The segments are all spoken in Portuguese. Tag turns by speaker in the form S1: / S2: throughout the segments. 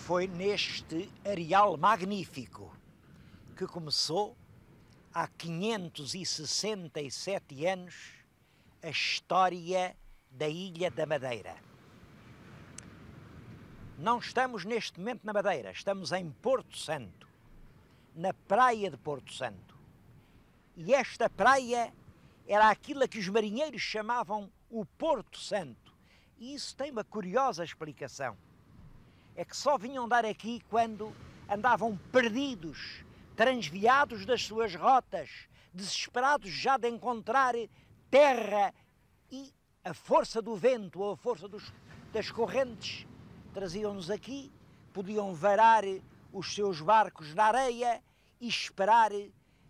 S1: Foi neste areal magnífico que começou, há 567 anos, a história da Ilha da Madeira. Não estamos neste momento na Madeira, estamos em Porto Santo, na praia de Porto Santo. E esta praia era aquilo a que os marinheiros chamavam o Porto Santo. E isso tem uma curiosa explicação. É que só vinham dar aqui quando andavam perdidos, transviados das suas rotas, desesperados já de encontrar terra, e a força do vento ou a força das correntes traziam-nos aqui, podiam varar os seus barcos na areia e esperar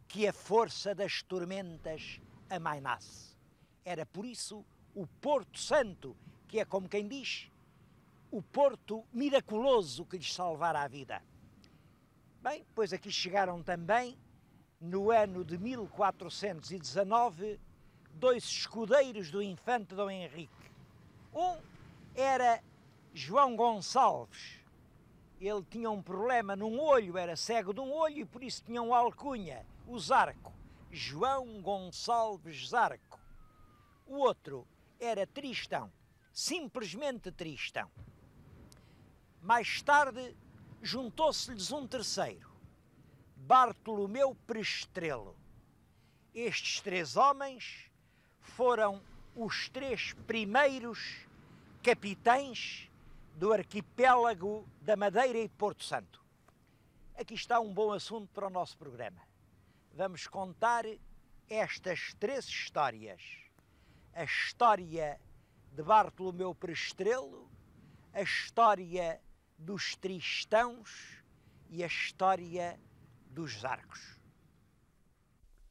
S1: que a força das tormentas amainasse. Era por isso o Porto Santo, que é como quem diz, o porto miraculoso que lhes salvara a vida. Bem, pois aqui chegaram também, no ano de 1419, dois escudeiros do infante Dom Henrique. Um era João Gonçalves. Ele tinha um problema num olho, era cego de um olho e por isso tinha uma alcunha, o Zarco. João Gonçalves Zarco. O outro era Tristão, simplesmente Tristão. Mais tarde juntou-se-lhes um terceiro, Bartolomeu Prestrelo. Estes três homens foram os três primeiros capitães do arquipélago da Madeira e de Porto Santo. Aqui está um bom assunto para o nosso programa. Vamos contar estas três histórias. A história de Bartolomeu Prestrelo, a história dos Tristãos e a história dos Zarcos.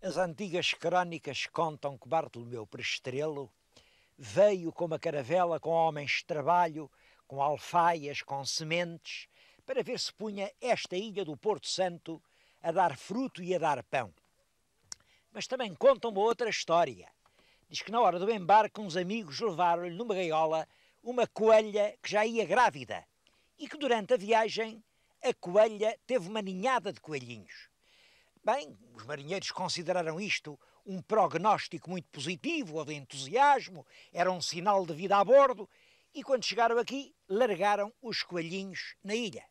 S1: As antigas crónicas contam que Bartolomeu Prestrelo veio com uma caravela com homens de trabalho, com alfaias, com sementes, para ver se punha esta ilha do Porto Santo a dar fruto e a dar pão. Mas também contam uma outra história. Diz que na hora do embarque uns amigos levaram-lhe numa gaiola uma coelha que já ia grávida e que durante a viagem a coelha teve uma ninhada de coelhinhos. Bem, os marinheiros consideraram isto um prognóstico muito positivo, ou de entusiasmo, era um sinal de vida a bordo, e quando chegaram aqui, largaram os coelhinhos na ilha.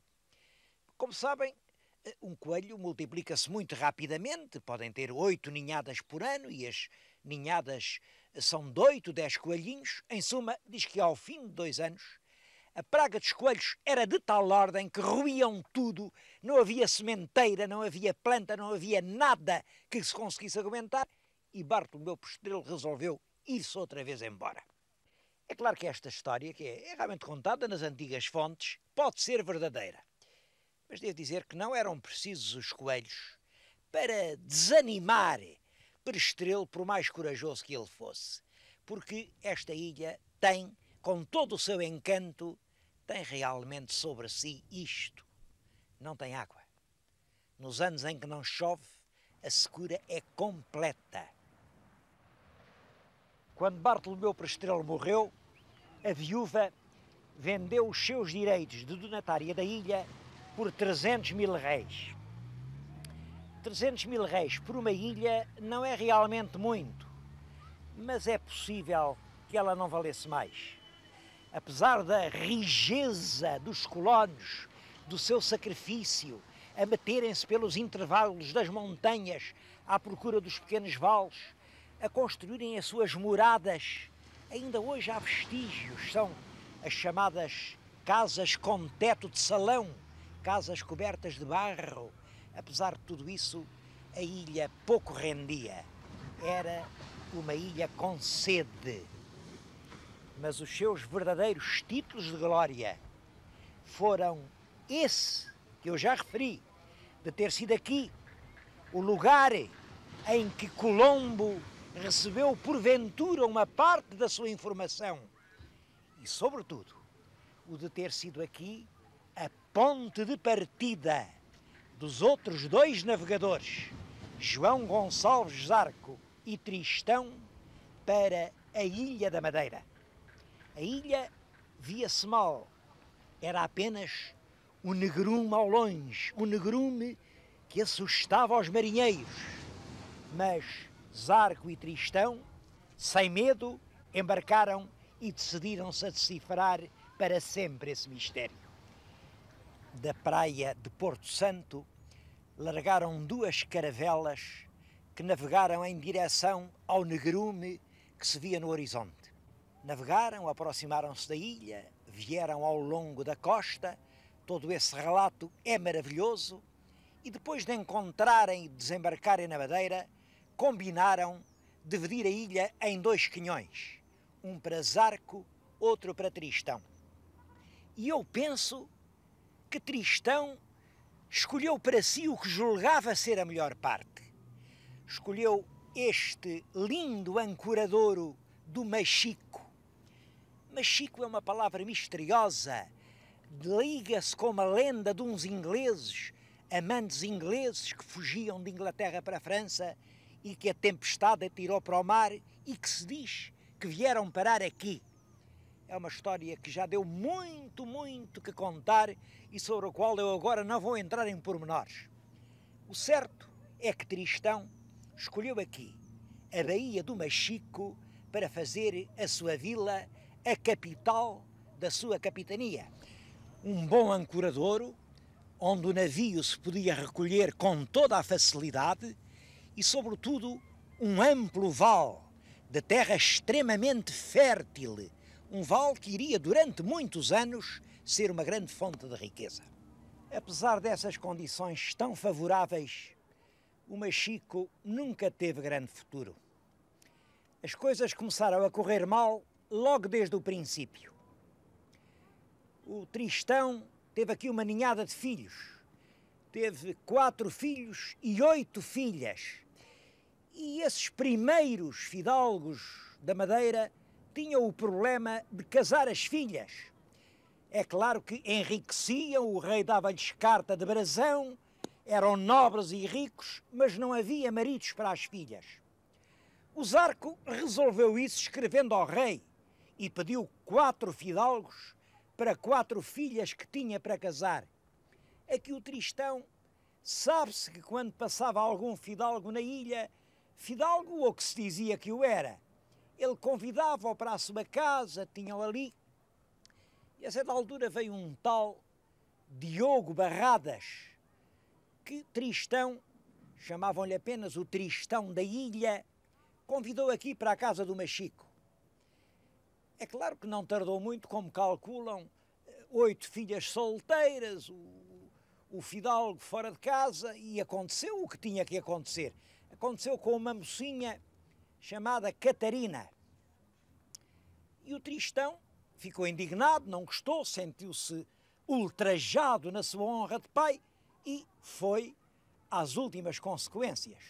S1: Como sabem, um coelho multiplica-se muito rapidamente, podem ter 8 ninhadas por ano, e as ninhadas são de 8, 10 coelhinhos. Em suma, diz que ao fim de 2 anos, a praga dos coelhos era de tal ordem que roíam tudo, não havia sementeira, não havia planta, não havia nada que se conseguisse aguentar, e Bartolomeu Prestrelo resolveu ir-se outra vez embora. É claro que esta história, que é realmente contada nas antigas fontes, pode ser verdadeira. Mas devo dizer que não eram precisos os coelhos para desanimar Prestrelo, por mais corajoso que ele fosse. Porque esta ilha tem, com todo o seu encanto, tem realmente sobre si isto. Não tem água. Nos anos em que não chove, a secura é completa. Quando Bartolomeu Prestrelo morreu, a viúva vendeu os seus direitos de donatária da ilha por 300 mil réis. 300 mil réis por uma ilha não é realmente muito, mas é possível que ela não valesse mais. Apesar da rigidez dos colonos, do seu sacrifício, a meterem-se pelos intervalos das montanhas à procura dos pequenos vales, a construírem as suas moradas, ainda hoje há vestígios, são as chamadas casas com teto de salão, casas cobertas de barro. Apesar de tudo isso, a ilha pouco rendia. Era uma ilha com sede. Mas os seus verdadeiros títulos de glória foram esse que eu já referi, de ter sido aqui o lugar em que Colombo recebeu porventura uma parte da sua informação e, sobretudo, o de ter sido aqui a ponte de partida dos outros 2 navegadores, João Gonçalves Zarco e Tristão, para a Ilha da Madeira. A ilha via-se mal, era apenas um negrume ao longe, um negrume que assustava os marinheiros. Mas Zarco e Tristão, sem medo, embarcaram e decidiram-se a decifrar para sempre esse mistério. Da praia de Porto Santo, largaram 2 caravelas que navegaram em direção ao negrume que se via no horizonte. Navegaram, aproximaram-se da ilha, vieram ao longo da costa, todo esse relato é maravilhoso, e depois de encontrarem e desembarcarem na Madeira, combinaram dividir a ilha em 2 quinhões, um para Zarco, outro para Tristão. E eu penso que Tristão escolheu para si o que julgava ser a melhor parte. Escolheu este lindo ancoradouro do Machico. Machico é uma palavra misteriosa, liga-se com uma lenda de uns ingleses, amantes ingleses que fugiam de Inglaterra para a França e que a tempestade atirou para o mar e que se diz que vieram parar aqui. É uma história que já deu muito que contar e sobre a qual eu agora não vou entrar em pormenores. O certo é que Tristão escolheu aqui a Baía do Machico para fazer a sua vila a capital da sua capitania. Um bom ancoradouro, onde o navio se podia recolher com toda a facilidade e, sobretudo, um amplo vale de terra extremamente fértil, um vale que iria durante muitos anos ser uma grande fonte de riqueza. Apesar dessas condições tão favoráveis, o Machico nunca teve grande futuro. As coisas começaram a correr mal logo desde o princípio. O Tristão teve aqui uma ninhada de filhos. Teve 4 filhos e 8 filhas. E esses primeiros fidalgos da Madeira tinham o problema de casar as filhas. É claro que enriqueciam, o rei dava-lhes carta de brasão, eram nobres e ricos, mas não havia maridos para as filhas. O Zarco resolveu isso escrevendo ao rei e pediu 4 fidalgos para 4 filhas que tinha para casar. Aqui o Tristão, sabe-se que quando passava algum fidalgo na ilha, fidalgo ou que se dizia que o era, ele convidava-o para a sua casa, tinham ali. E a certa altura veio um tal Diogo Barradas, que Tristão, chamavam-lhe apenas o Tristão da ilha, convidou aqui para a casa do Machico. É claro que não tardou muito, como calculam, 8 filhas solteiras, o fidalgo fora de casa, e aconteceu o que tinha que acontecer. Aconteceu com uma mocinha chamada Catarina. E o Tristão ficou indignado, não gostou, sentiu-se ultrajado na sua honra de pai e foi às últimas consequências.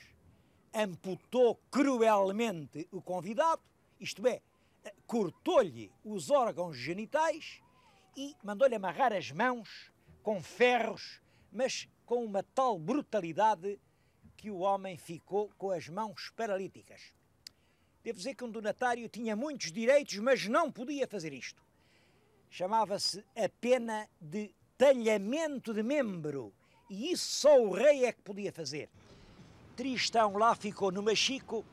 S1: Amputou cruelmente o convidado, isto é, cortou-lhe os órgãos genitais e mandou-lhe amarrar as mãos com ferros, mas com uma tal brutalidade que o homem ficou com as mãos paralíticas. Devo dizer que um donatário tinha muitos direitos, mas não podia fazer isto. Chamava-se a pena de talhamento de membro, e isso só o rei é que podia fazer. Tristão lá ficou no Machico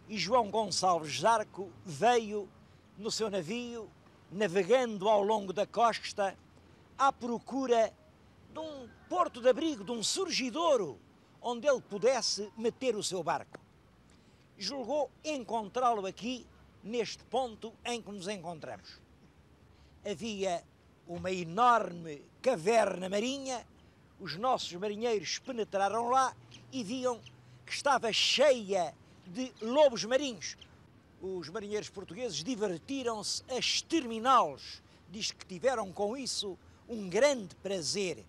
S1: e João Gonçalves Zarco veio no seu navio, navegando ao longo da costa, à procura de um porto de abrigo, de um surgidouro, onde ele pudesse meter o seu barco. Julgou encontrá-lo aqui, neste ponto em que nos encontramos. Havia uma enorme caverna marinha, os nossos marinheiros penetraram lá e viam que estava cheia de lobos marinhos. Os marinheiros portugueses divertiram-se a exterminá-los, diz que tiveram com isso um grande prazer.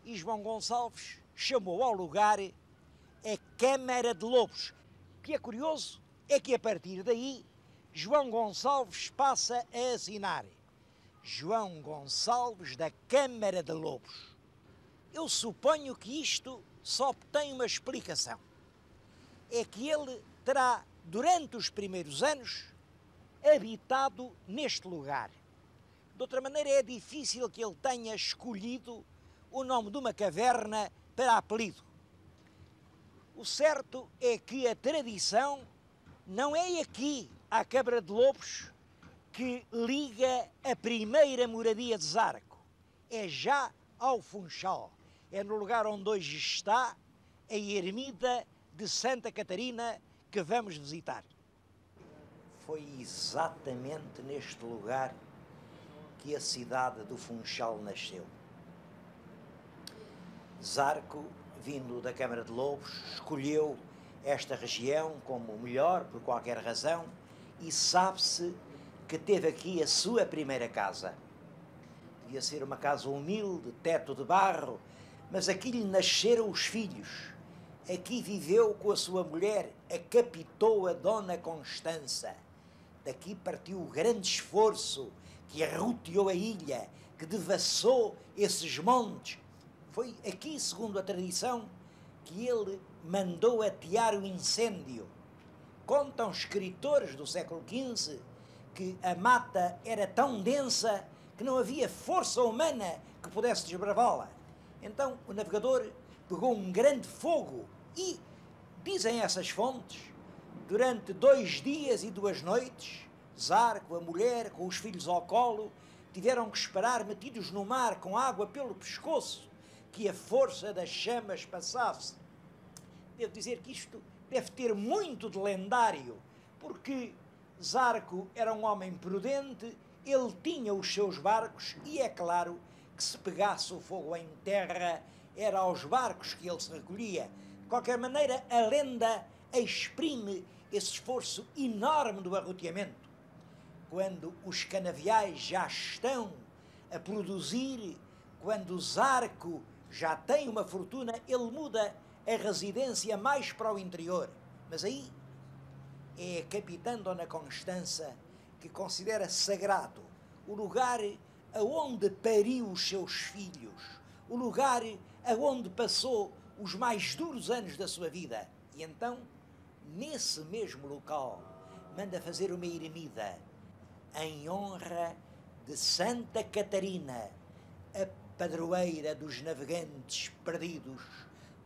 S1: E João Gonçalves chamou ao lugar a Câmara de Lobos. O que é curioso é que a partir daí João Gonçalves passa a assinar João Gonçalves da Câmara de Lobos. Eu suponho que isto só tem uma explicação. É que ele terá, durante os primeiros anos, habitado neste lugar. De outra maneira, é difícil que ele tenha escolhido o nome de uma caverna para apelido. O certo é que a tradição não é aqui, à Câmara de Lobos, que liga a primeira moradia de Zarco. É já ao Funchal. É no lugar onde hoje está a ermida de Santa Catarina que vamos visitar. Foi exatamente neste lugar que a cidade do Funchal nasceu. Zarco, vindo da Câmara de Lobos, escolheu esta região como melhor por qualquer razão e sabe-se que teve aqui a sua primeira casa. Devia ser uma casa humilde, teto de barro, mas aqui lhe nasceram os filhos. Aqui viveu com a sua mulher, a capitoa Dona Constança. Daqui partiu o grande esforço que arroteou a ilha, que devassou esses montes. Foi aqui, segundo a tradição, que ele mandou atear o incêndio. Contam escritores do século XV que a mata era tão densa que não havia força humana que pudesse desbravá-la. Então o navegador pegou um grande fogo e, dizem essas fontes, durante 2 dias e 2 noites, Zarco, a mulher, com os filhos ao colo, tiveram que esperar metidos no mar com água pelo pescoço, que a força das chamas passasse. Devo dizer que isto deve ter muito de lendário, porque Zarco era um homem prudente, ele tinha os seus barcos e é claro que se pegasse o fogo em terra era aos barcos que ele se recolhia. De qualquer maneira, a lenda exprime esse esforço enorme do arroteamento. Quando os canaviais já estão a produzir, quando Zarco já tem uma fortuna, ele muda a residência mais para o interior. Mas aí é a capitã Dona Constança que considera sagrado o lugar aonde pariu os seus filhos, o lugar aonde passou os mais duros anos da sua vida. E então, nesse mesmo local, manda fazer uma ermida em honra de Santa Catarina, a padroeira dos navegantes perdidos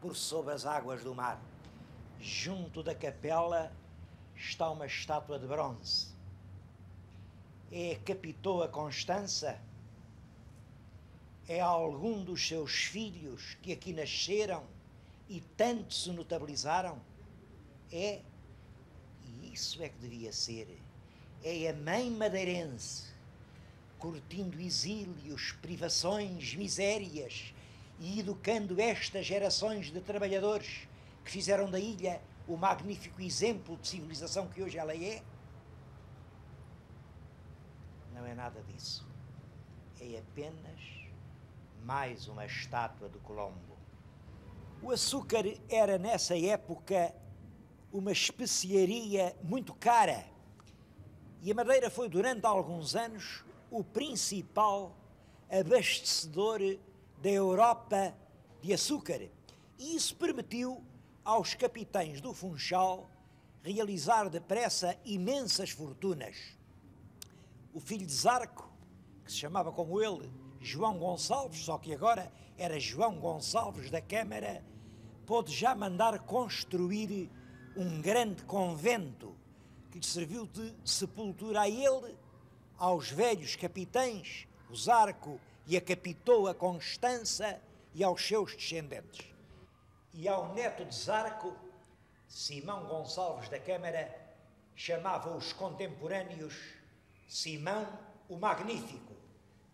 S1: por sob as águas do mar. Junto da capela está uma estátua de bronze. É a capitoa Constança? É algum dos seus filhos que aqui nasceram e tanto se notabilizaram? É, e isso é que devia ser, é a mãe madeirense, curtindo exílios, privações, misérias e educando estas gerações de trabalhadores que fizeram da ilha o magnífico exemplo de civilização que hoje ela é. Não é nada disso. É apenas mais uma estátua de Colombo. O açúcar era, nessa época, uma especiaria muito cara e a Madeira foi, durante alguns anos, o principal abastecedor da Europa de açúcar. E isso permitiu aos capitães do Funchal realizar depressa imensas fortunas. O filho de Zarco, que se chamava como ele João Gonçalves, só que agora era João Gonçalves da Câmara, pôde já mandar construir um grande convento que lhe serviu de sepultura a ele, aos velhos capitães, o Zarco e a capitoa Constança, e aos seus descendentes. E ao neto de Zarco, Simão Gonçalves da Câmara, chamava os contemporâneos Simão o Magnífico.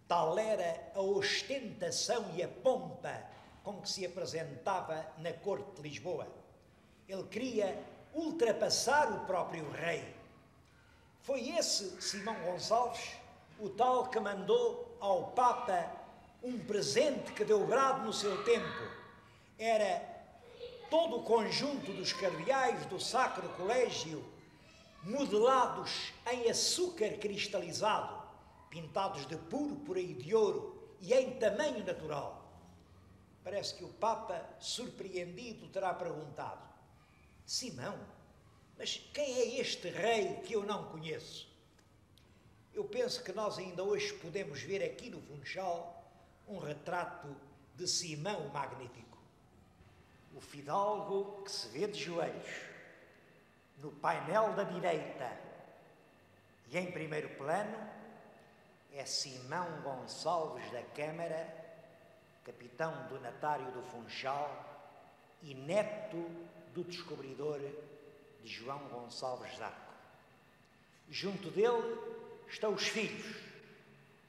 S1: Tal era a ostentação e a pompa com que se apresentava na corte de Lisboa. Ele queria ultrapassar o próprio rei. Foi esse Simão Gonçalves o tal que mandou ao Papa um presente que deu brado no seu tempo. Era todo o conjunto dos cardeais do Sacro Colégio modelados em açúcar cristalizado, pintados de púrpura e de ouro e em tamanho natural. Parece que o Papa, surpreendido, terá perguntado: Simão, mas quem é este rei que eu não conheço? Eu penso que nós ainda hoje podemos ver aqui no Funchal um retrato de Simão o Magnífico. O fidalgo que se vê de joelhos no painel da direita e em primeiro plano é Simão Gonçalves da Câmara, capitão donatário do Funchal e neto do descobridor de João Gonçalves de Arco. Junto dele estão os filhos,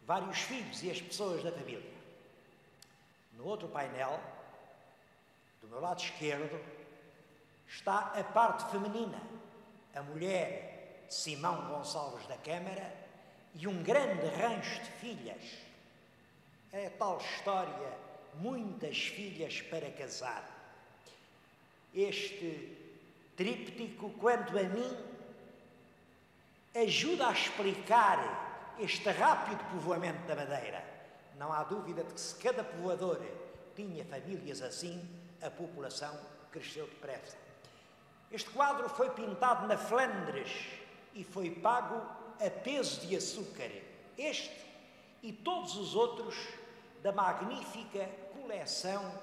S1: vários filhos e as pessoas da família. No outro painel, do meu lado esquerdo, está a parte feminina, a mulher de Simão Gonçalves da Câmara e um grande rancho de filhas. É a tal história, muitas filhas para casar. Este tríptico, quanto a mim, ajuda a explicar este rápido povoamento da Madeira. Não há dúvida de que se cada povoador tinha famílias assim, a população cresceu depressa. Este quadro foi pintado na Flandres e foi pago a peso de açúcar. Este e todos os outros da magnífica coleção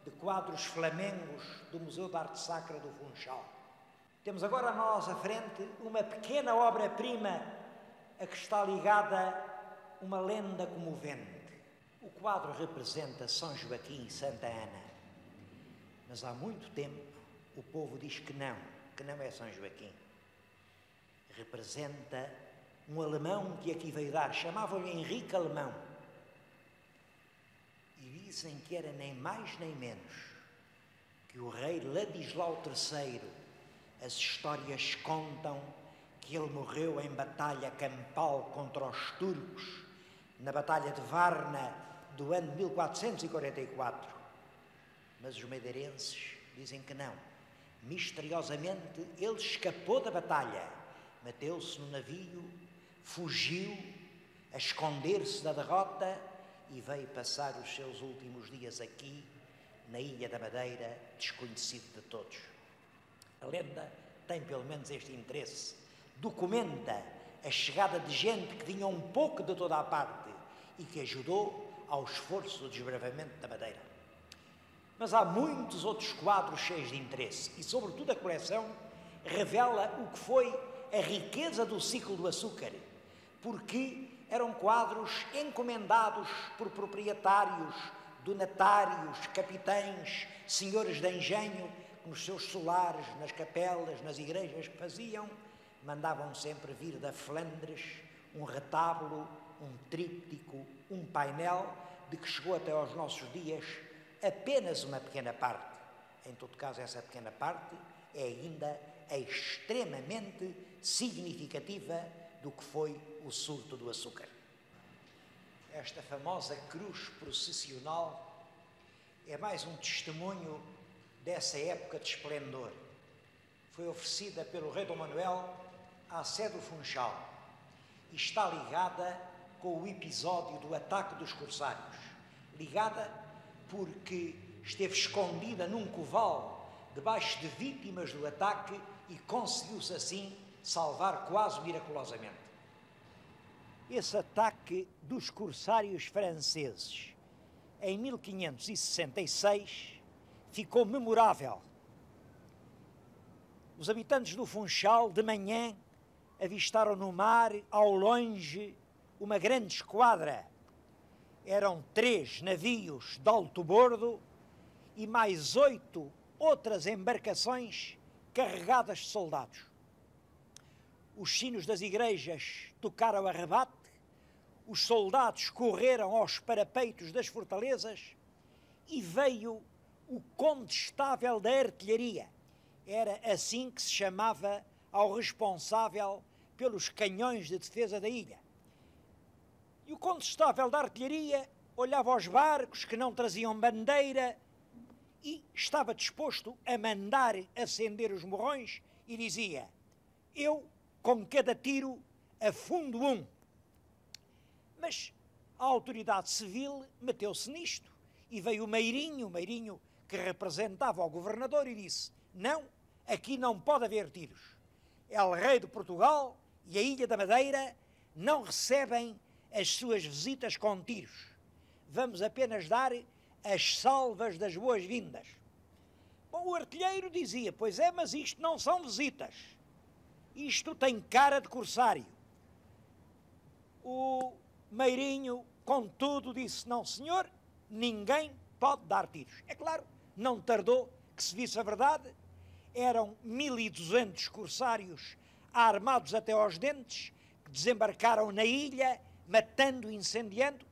S1: de quadros flamengos do Museu de Arte Sacra do Funchal. Temos agora à nossa frente uma pequena obra-prima a que está ligada uma lenda comovente. O quadro representa São Joaquim e Santa Ana, mas há muito tempo o povo diz que não é São Joaquim. Representa um alemão que aqui veio dar, chamavam-lhe Henrique Alemão. E dizem que era nem mais nem menos que o rei Ladislau III. As histórias contam que ele morreu em batalha campal contra os turcos, na Batalha de Varna do ano de 1444. Mas os madeirenses dizem que não. Misteriosamente, ele escapou da batalha, meteu-se no navio, fugiu a esconder-se da derrota e veio passar os seus últimos dias aqui, na Ilha da Madeira, desconhecido de todos. A lenda tem pelo menos este interesse. Documenta a chegada de gente que vinha um pouco de toda a parte e que ajudou ao esforço do desbravamento da Madeira. Mas há muitos outros quadros cheios de interesse e, sobretudo, a coleção revela o que foi a riqueza do ciclo do açúcar, porque eram quadros encomendados por proprietários, donatários, capitães, senhores de engenho, que nos seus solares, nas capelas, nas igrejas que faziam, mandavam sempre vir da Flandres um retábulo, um tríptico, um painel, de que chegou até aos nossos dias apenas uma pequena parte. Em todo caso, essa pequena parte é ainda extremamente significativa do que foi o surto do açúcar. Esta famosa cruz processional é mais um testemunho dessa época de esplendor. Foi oferecida pelo rei Dom Manuel à sé do Funchal e está ligada com o episódio do ataque dos corsários. Ligada porque esteve escondida num coval debaixo de vítimas do ataque e conseguiu-se assim salvar quase miraculosamente. Esse ataque dos corsários franceses em 1566 ficou memorável. Os habitantes do Funchal, de manhã, avistaram no mar, ao longe, uma grande esquadra. Eram 3 navios de alto bordo e mais 8 outras embarcações carregadas de soldados. Os sinos das igrejas tocaram a rebate, os soldados correram aos parapeitos das fortalezas e veio o condestável da artilharia. Era assim que se chamava ao responsável pelos canhões de defesa da ilha. E o condestável da artilharia olhava aos barcos que não traziam bandeira e estava disposto a mandar acender os morrões e dizia: eu, com cada tiro, afundo um. Mas a autoridade civil meteu-se nisto e veio o Meirinho que representava o governador e disse: não, aqui não pode haver tiros. El Rei de Portugal e a Ilha da Madeira não recebem as suas visitas com tiros. Vamos apenas dar as salvas das boas-vindas. Bom, o artilheiro dizia, pois é, mas isto não são visitas, isto tem cara de corsário. O Meirinho, contudo, disse, não senhor, ninguém pode dar tiros. É claro, não tardou que se visse a verdade, eram 1200 corsários armados até aos dentes, que desembarcaram na ilha, matando e incendiando,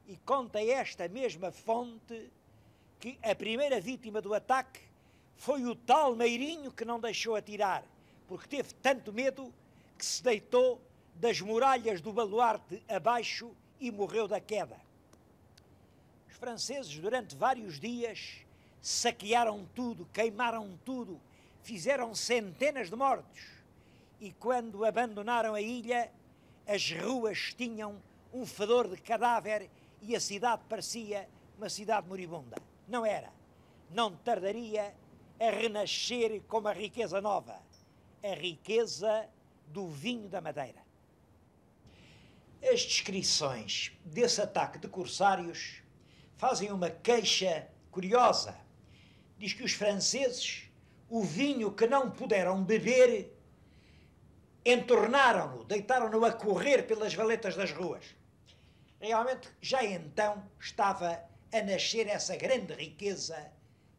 S1: e conta esta mesma fonte que a primeira vítima do ataque foi o tal Meirinho que não deixou atirar, porque teve tanto medo que se deitou das muralhas do baluarte abaixo e morreu da queda. Os franceses, durante vários dias, saquearam tudo, queimaram tudo, fizeram centenas de mortos. E quando abandonaram a ilha, as ruas tinham um fedor de cadáver e a cidade parecia uma cidade moribunda. Não era. Não tardaria a renascer com uma riqueza nova, a riqueza do vinho da Madeira. As descrições desse ataque de corsários fazem uma queixa curiosa. Diz que os franceses, o vinho que não puderam beber, entornaram-no, deitaram-no a correr pelas valetas das ruas. Realmente, já então estava a nascer essa grande riqueza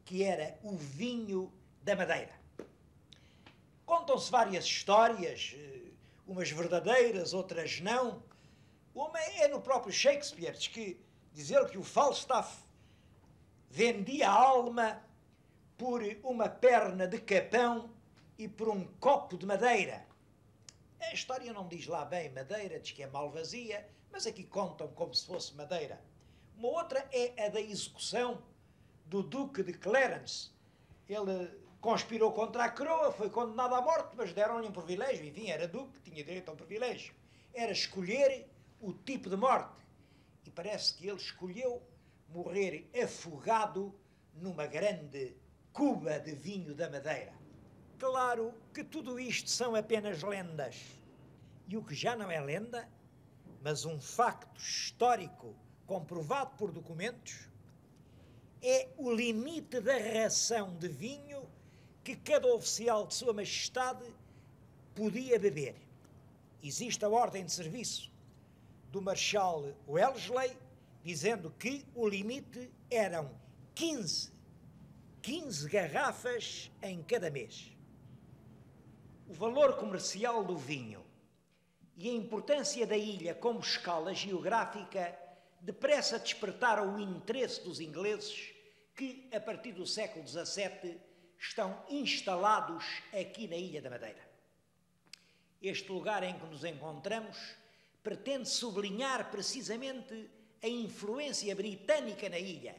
S1: que era o vinho da Madeira. Contam-se várias histórias, umas verdadeiras, outras não. Uma é no próprio Shakespeare, diz ele que o Falstaff vendia a alma por uma perna de capão e por um copo de madeira. A história não diz lá bem madeira, diz que é malvazia, mas aqui contam como se fosse madeira. Uma outra é a da execução do Duque de Clarence. Ele conspirou contra a coroa, foi condenado à morte, mas deram-lhe um privilégio. Enfim, era Duque, tinha direito a um privilégio. Era escolher o tipo de morte. E parece que ele escolheu morrer afogado numa grande cuba de vinho da Madeira. Claro que tudo isto são apenas lendas. E o que já não é lenda, mas um facto histórico comprovado por documentos, é o limite da ração de vinho que cada oficial de Sua Majestade podia beber. Existe a ordem de serviço do Marechal Wellesley, dizendo que o limite eram 15 garrafas em cada mês. O valor comercial do vinho e a importância da ilha como escala geográfica depressa despertaram o interesse dos ingleses que, a partir do século XVII, estão instalados aqui na Ilha da Madeira. Este lugar em que nos encontramos pretende sublinhar precisamente a influência britânica na ilha.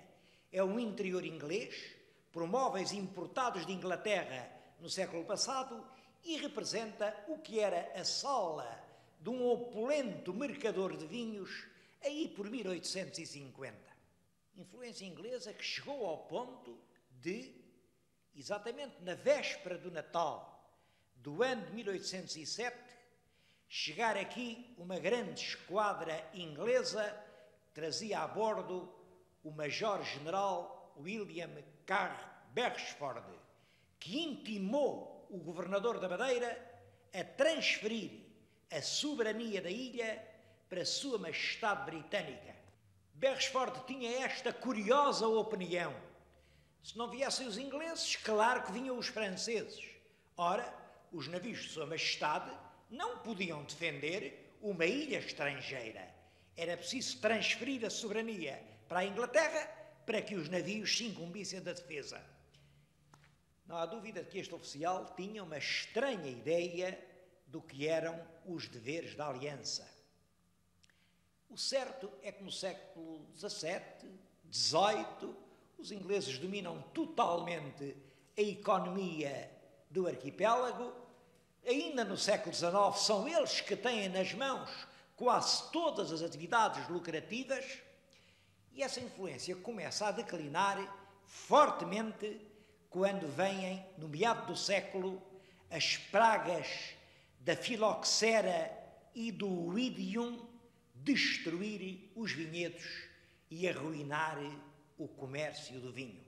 S1: É um interior inglês, por móveis importados de Inglaterra no século passado, e representa o que era a sala de um opulento mercador de vinhos aí por 1850. Influência inglesa que chegou ao ponto de, exatamente na véspera do Natal do ano de 1807, chegar aqui uma grande esquadra inglesa que trazia a bordo o Major-General William Carr Beresford, que intimou o governador da Madeira a transferir a soberania da ilha para a Sua Majestade Britânica. Beresford tinha esta curiosa opinião: se não viessem os ingleses, claro que vinham os franceses. Ora, os navios de Sua Majestade não podiam defender uma ilha estrangeira. Era preciso transferir a soberania para a Inglaterra para que os navios se incumbissem da defesa. Não há dúvida de que este oficial tinha uma estranha ideia do que eram os deveres da aliança. O certo é que no século XVII, XVIII, os ingleses dominam totalmente a economia do arquipélago. Ainda no século XIX são eles que têm nas mãos quase todas as atividades lucrativas, e essa influência começa a declinar fortemente quando vêm, no meado do século, as pragas da filoxera e do oidium destruir os vinhedos e arruinar o comércio do vinho.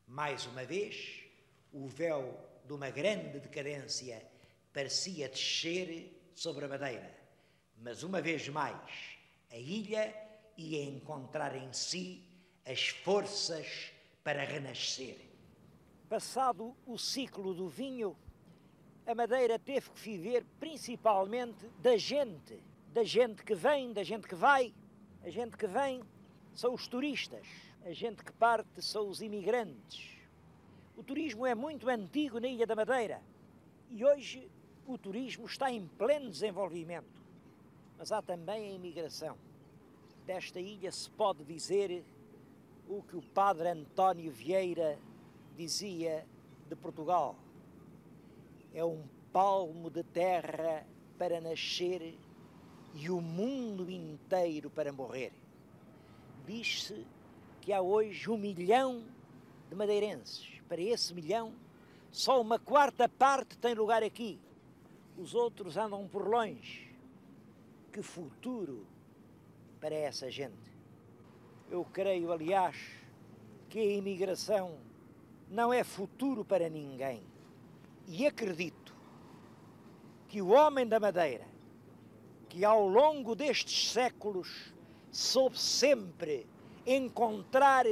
S1: Mais uma vez, o véu de uma grande decadência parecia descer sobre a Madeira, mas uma vez mais a ilha ia encontrar em si as forças para renascer. Passado o ciclo do vinho, a Madeira teve que viver principalmente da gente que vem, da gente que vai. A gente que vem são os turistas, a gente que parte são os imigrantes. O turismo é muito antigo na Ilha da Madeira e hoje o turismo está em pleno desenvolvimento. Mas há também a imigração. Desta ilha se pode dizer o que o padre António Vieira dizia de Portugal. É um palmo de terra para nascer e o mundo inteiro para morrer. Diz-se que há hoje 1 milhão de madeirenses. Para esse 1 milhão, só uma quarta parte tem lugar aqui. Os outros andam por longe. Que futuro para essa gente! Eu creio, aliás, que a imigração não é futuro para ninguém. E acredito que o homem da Madeira, que ao longo destes séculos soube sempre encontrar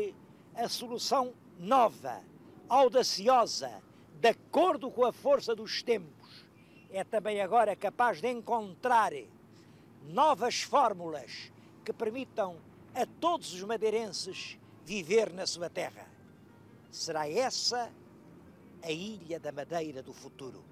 S1: a solução nova, audaciosa, de acordo com a força dos tempos, é também agora capaz de encontrar novas fórmulas que permitam a todos os madeirenses viver na sua terra. Será essa a Ilha da Madeira do futuro.